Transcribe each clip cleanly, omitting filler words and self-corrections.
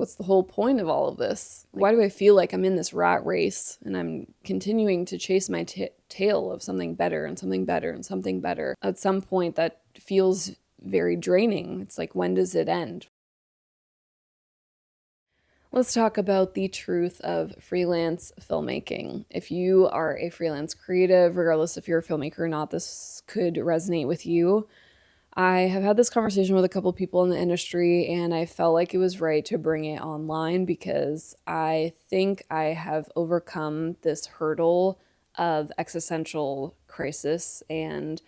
what's the whole point of all of this? Why do I feel like I'm in this rat race and I'm continuing to chase my tail of something better and something better and something better? At some point that feels very draining. It's like, when does it end? Let's talk about the truth of freelance filmmaking. If you are a freelance creative, regardless if you're a filmmaker or not, this could resonate with you. I have had this conversation with a couple of people in the industry, and I felt like it was right to bring it online because I think I have overcome this hurdle of existential crisis, and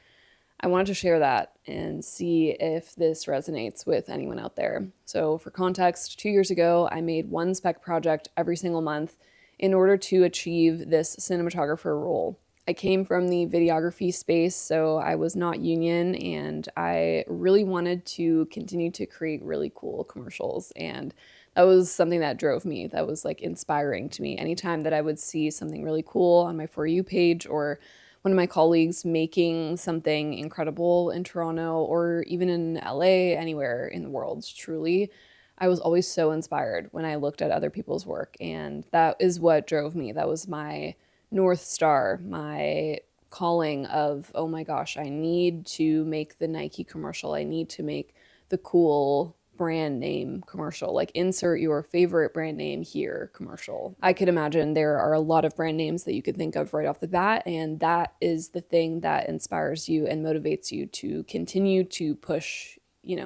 I wanted to share that and see if this resonates with anyone out there. So, for context, 2 years ago, I made one spec project every single month in order to achieve this cinematographer role. I came from the videography space, so I was not union, and I really wanted to continue to create really cool commercials. And that was something that drove me, that was like inspiring to me. Anytime that I would see something really cool on my For You page, or one of my colleagues making something incredible in Toronto or even in LA, anywhere in the world, truly, I was always so inspired when I looked at other people's work. And that is what drove me. That was my North Star, my calling of, oh my gosh, I need to make the Nike commercial. I need to make the cool brand name commercial, like insert your favorite brand name here commercial. I could imagine there are a lot of brand names that you could think of right off the bat, and that is the thing that inspires you and motivates you to continue to push,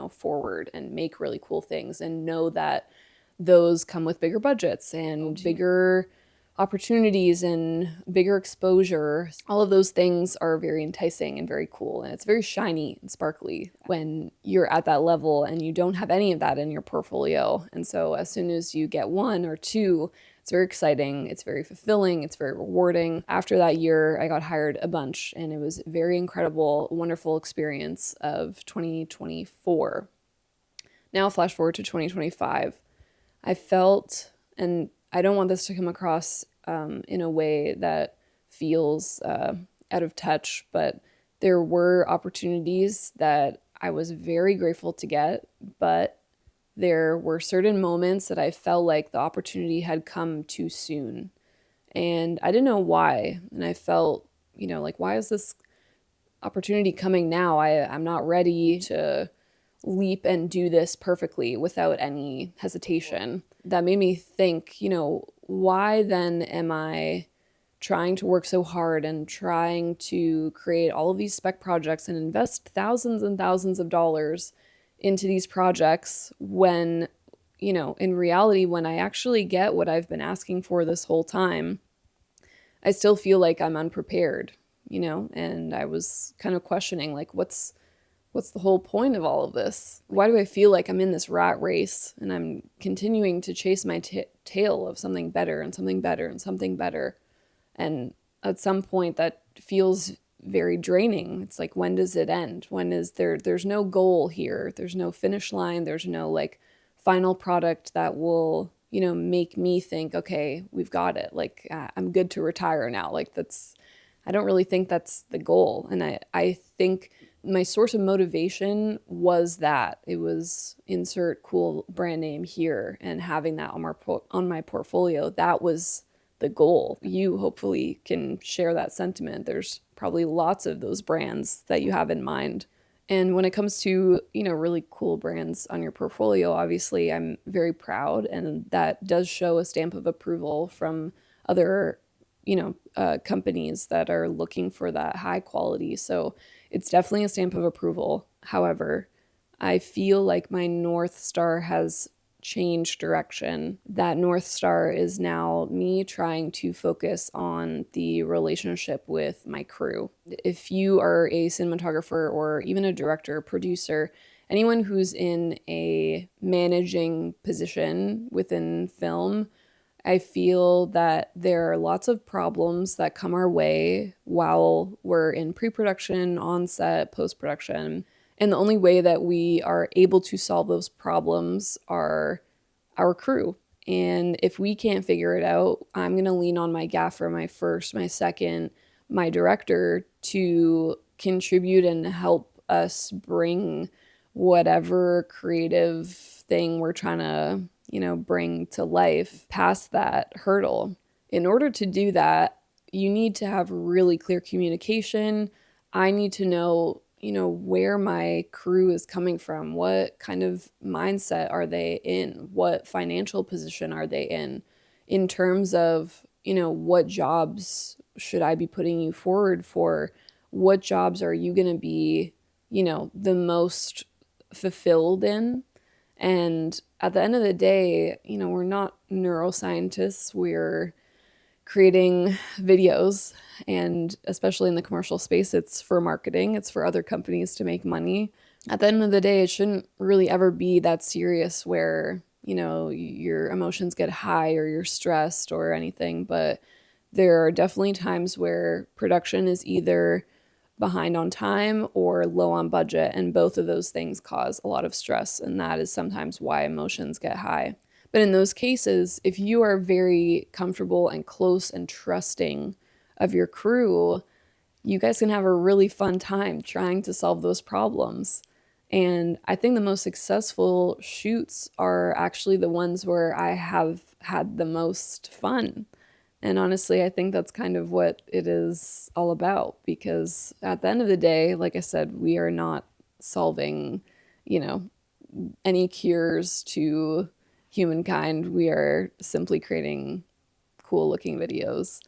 forward and make really cool things, and know that those come with bigger budgets and bigger opportunities and bigger exposure. All of those things are very enticing and very cool, and it's very shiny and sparkly when you're at that level and you don't have any of that in your portfolio. And so as soon as you get one or two, it's very exciting, it's very fulfilling, it's very rewarding. After that year, I got hired a bunch, and it was a very incredible, wonderful experience of 2024. Now flash forward to 2025. I felt, and I don't want this to come across in a way that feels out of touch, but there were opportunities that I was very grateful to get, but there were certain moments that I felt like the opportunity had come too soon. And I didn't know why. And I felt, like, why is this opportunity coming now? I'm not ready to leap and do this perfectly without any hesitation. That made me think, why then am I trying to work so hard and trying to create all of these spec projects and invest thousands and thousands of dollars into these projects when, in reality, when I actually get what I've been asking for this whole time, I still feel like I'm unprepared, and I was kind of questioning, like, what's the whole point of all of this? Why do I feel like I'm in this rat race and I'm continuing to chase my tail of something better and something better and something better? And at some point that feels very draining. It's like, when does it end? When is there's no goal here. There's no finish line. There's no like final product that will, make me think, okay, we've got it. Like, I'm good to retire now. Like, I don't really think that's the goal. And I think my source of motivation was that it was insert cool brand name here and having that on my portfolio. That was the goal. You hopefully can share that sentiment. There's probably lots of those brands that you have in mind. And when it comes to, really cool brands on your portfolio, obviously I'm very proud, and that does show a stamp of approval from other companies that are looking for that high quality. So it's definitely a stamp of approval. However, I feel like my North Star has changed direction. That North Star is now me trying to focus on the relationship with my crew. If you are a cinematographer or even a director, producer, anyone who's in a managing position within film, I feel that there are lots of problems that come our way while we're in pre-production, on-set, post-production. And the only way that we are able to solve those problems are our crew. And if we can't figure it out, I'm going to lean on my gaffer, my first, my second, my director to contribute and help us bring whatever creative thing we're trying to bring to life past that hurdle. In order to do that, you need to have really clear communication. I need to know, where my crew is coming from. What kind of mindset are they in? What financial position are they in terms of, what jobs should I be putting you forward for? What jobs are you going to be, the most fulfilled in? And at the end of the day, we're not neuroscientists. We're creating videos, and especially in the commercial space, it's for marketing, it's for other companies to make money. At the end of the day, it shouldn't really ever be that serious where, your emotions get high or you're stressed or anything, but there are definitely times where production is either behind on time or low on budget, and both of those things cause a lot of stress, and that is sometimes why emotions get high. But in those cases, if you are very comfortable and close and trusting of your crew, you guys can have a really fun time trying to solve those problems. And I think the most successful shoots are actually the ones where I have had the most fun. And honestly, I think that's kind of what it is all about, because at the end of the day, like I said, we are not solving, you know, any cures to humankind. We are simply creating cool looking videos.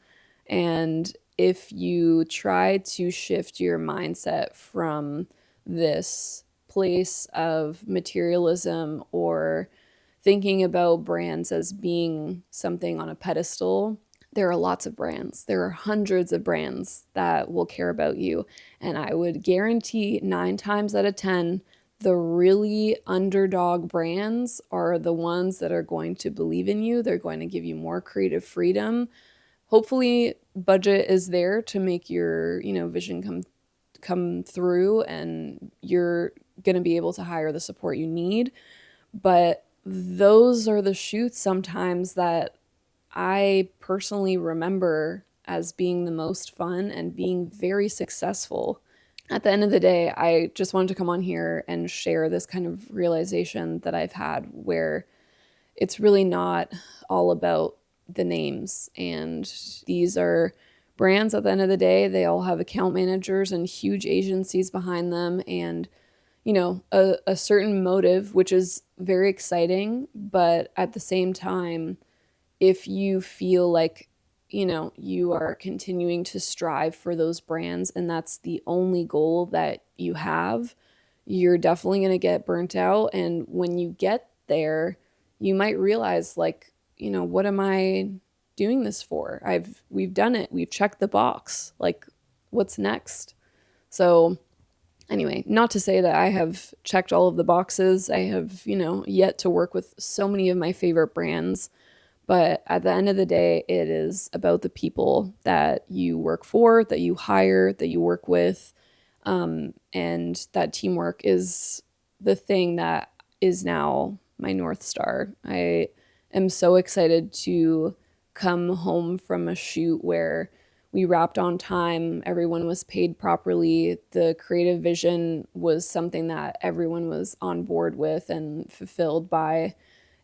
And if you try to shift your mindset from this place of materialism or thinking about brands as being something on a pedestal, there are lots of brands. There are hundreds of brands that will care about you. And I would guarantee 9 times out of 10, the really underdog brands are the ones that are going to believe in you. They're going to give you more creative freedom. Hopefully, budget is there to make your, vision come through, and you're going to be able to hire the support you need. But those are the shoots sometimes that I personally remember as being the most fun and being very successful. At the end of the day, I just wanted to come on here and share this kind of realization that I've had, where it's really not all about the names. And these are brands at the end of the day. They all have account managers and huge agencies behind them, and a certain motive, which is very exciting. But at the same time, if you feel like, you are continuing to strive for those brands and that's the only goal that you have, you're definitely going to get burnt out. And when you get there, you might realize, like, what am I doing this for? We've done it. We've checked the box. Like, what's next? So anyway, not to say that I have checked all of the boxes. I have, yet to work with so many of my favorite brands. But at the end of the day, it is about the people that you work for, that you hire, that you work with. And that teamwork is the thing that is now my North Star. I am so excited to come home from a shoot where we wrapped on time, everyone was paid properly, the creative vision was something that everyone was on board with and fulfilled by.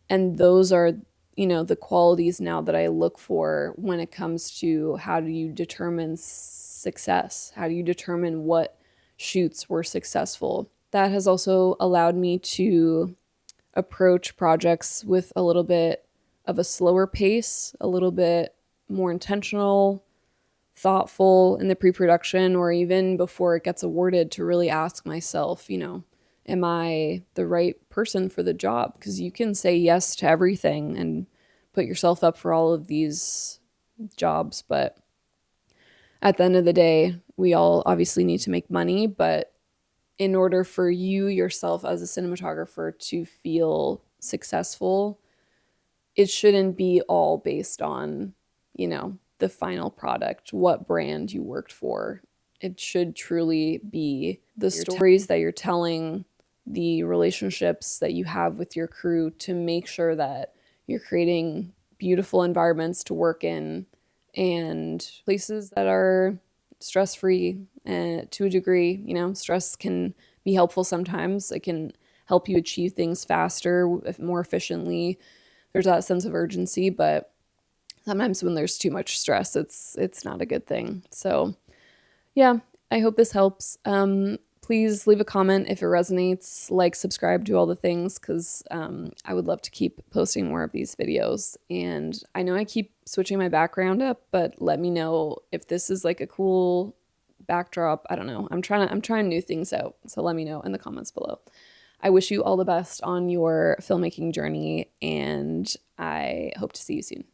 And those are, the qualities now that I look for when it comes to how do you determine success? How do you determine what shoots were successful? That has also allowed me to approach projects with a little bit of a slower pace, a little bit more intentional, thoughtful in the pre-production, or even before it gets awarded, to really ask myself, am I the right person for the job? Because you can say yes to everything and put yourself up for all of these jobs, but at the end of the day, we all obviously need to make money. But in order for you yourself as a cinematographer to feel successful, it shouldn't be all based on, the final product, what brand you worked for. It should truly be the stories that you're telling, the relationships that you have with your crew, to make sure that you're creating beautiful environments to work in and places that are stress-free. And to a degree, stress can be helpful sometimes. It can help you achieve things faster, more efficiently. there's that sense of urgency, but sometimes when there's too much stress, it's not a good thing. So yeah, I hope this helps. Please leave a comment if it resonates, like, subscribe, do all the things, because I would love to keep posting more of these videos. And I know I keep switching my background up, but let me know if this is like a cool backdrop. I don't know. I'm trying new things out. So let me know in the comments below. I wish you all the best on your filmmaking journey, and I hope to see you soon.